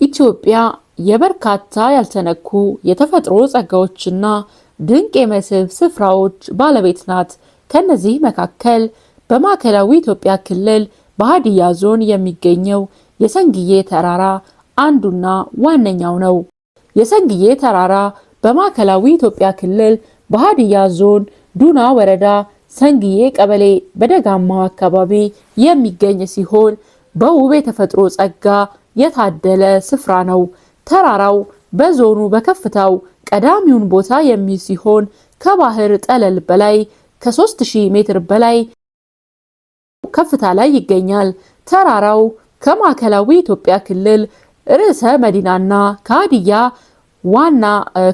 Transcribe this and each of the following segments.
ኢትዮጵያ የበርካታ ያልተነኩ የተፈጥሮ ጸጋዎችና ድንቅ የመስህብ ስፍራዎች ባለቤት ናት። ከነዚህ መካከል በማዕከላዊ ኢትዮጵያ ክልል በሀዲያ ዞን የሚገኘው የሰንግዬ ተራራ አንዱና ዋነኛው ነው። የሰንግዬ ተራራ በማዕከላዊ ኢትዮጵያ ክልል በሀዲያ ዞን ዱና ወረዳ ሰንግዬ ቀበሌ በደጋማው አካባቢ የሚገኝ ሲሆን በውብ የተፈጥሮ ጸጋ የታደለ ስፍራ ነው። ተራራው በዞኑ በከፍታው ቀዳሚውን ቦታ የሚይዝ ሲሆን ከባህር ጠለል በላይ ከ3000 ሜትር በላይ ከፍታ ላይ ይገኛል። ተራራው ከማዕከላዊ ኢትዮጵያ ክልል ርዕሰ መዲናና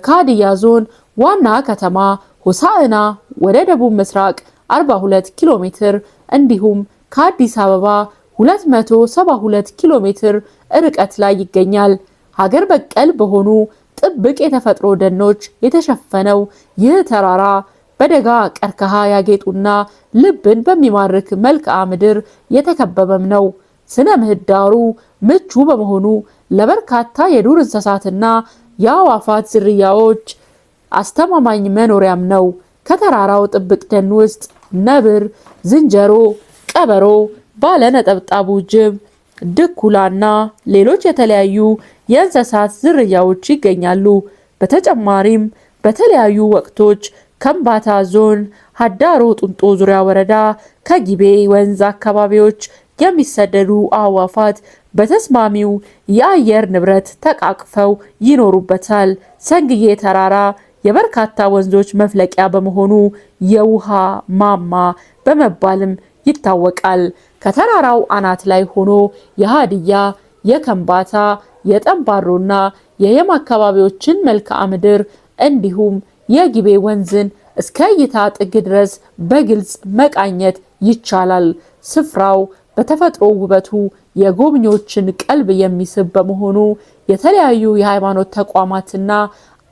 ከሀዲያ ዞን ዋና ከተማ ሆሳዕና ወደ ደቡብ ምስራቅ 42 ኪሎ ሜትር እንዲሁም ከአዲስ አበባ 272 ኪሎ ሜትር ርቀት ላይ ይገኛል። ሀገር በቀል በሆኑ ጥብቅ የተፈጥሮ ደኖች የተሸፈነው ይህ ተራራ በደጋ ቀርከሃ ያጌጡና ልብን በሚማርክ መልክዓ ምድር የተከበበም ነው። ስነ ምህዳሩ ምቹ በመሆኑ ለበርካታ የዱር እንስሳትና የአዕዋፋት ዝርያዎች አስተማማኝ መኖሪያም ነው። ከተራራው ጥብቅ ደን ውስጥ ነብር፣ ዝንጀሮ፣ ቀበሮ፣ ባለ ነጠብጣቡ ጅብ፣ ድኩላና ሌሎች የተለያዩ የእንስሳት ዝርያዎች ይገኛሉ። በተጨማሪም በተለያዩ ወቅቶች ከምባታ ዞን ሀዳሮ ጡንጦ ዙሪያ ወረዳ ከጊቤ ወንዝ አካባቢዎች የሚሰደዱ አዕዋፋት በተስማሚው የአየር ንብረት ተቃቅፈው ይኖሩበታል። ሰንግዬ ተራራ የበርካታ ወንዞች መፍለቂያ በመሆኑ የውሃ ማማ በመባልም ይታወቃል። ከተራራው አናት ላይ ሆኖ የሀዲያ፣ የከምባታ፣ የጠንባሮና የየም አካባቢዎችን መልክዓ ምድር እንዲሁም የጊቤ ወንዝን እስከ እይታ ጥግ ድረስ በግልጽ መቃኘት ይቻላል። ስፍራው በተፈጥሮ ውበቱ የጎብኚዎችን ቀልብ የሚስብ በመሆኑ የተለያዩ የሃይማኖት ተቋማትና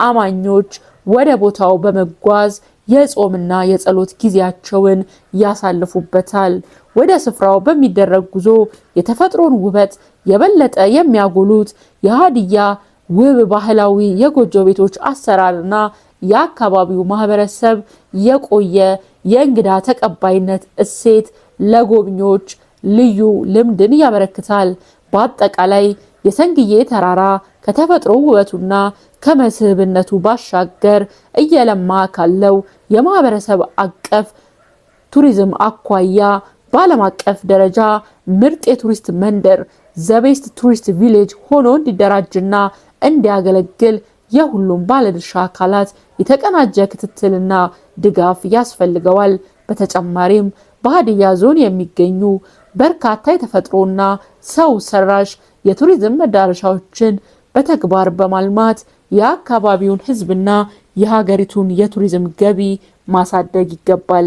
አማኞች ወደ ቦታው በመጓዝ የጾምና የጸሎት ጊዜያቸውን ያሳልፉበታል። ወደ ስፍራው በሚደረግ ጉዞ የተፈጥሮን ውበት የበለጠ የሚያጎሉት የሀዲያ ውብ ባህላዊ የጎጆ ቤቶች አሰራርና የአካባቢው ማህበረሰብ የቆየ የእንግዳ ተቀባይነት እሴት ለጎብኚዎች ልዩ ልምድን ያበረክታል። በአጠቃላይ የሰንግዬ ተራራ ከተፈጥሮ ውበቱና ከመስህብነቱ ባሻገር እየለማ ካለው የማህበረሰብ አቀፍ ቱሪዝም አኳያ በዓለም አቀፍ ደረጃ ምርጥ የቱሪስት መንደር ዘቤስት ቱሪስት ቪሌጅ ሆኖ እንዲደራጅና እንዲያገለግል የሁሉም ባለድርሻ አካላት የተቀናጀ ክትትልና ድጋፍ ያስፈልገዋል። በተጨማሪም በሀዲያ ዞን የሚገኙ በርካታ የተፈጥሮና ሰው ሰራሽ የቱሪዝም መዳረሻዎችን በተግባር በማልማት የአካባቢውን ሕዝብና የሀገሪቱን የቱሪዝም ገቢ ማሳደግ ይገባል።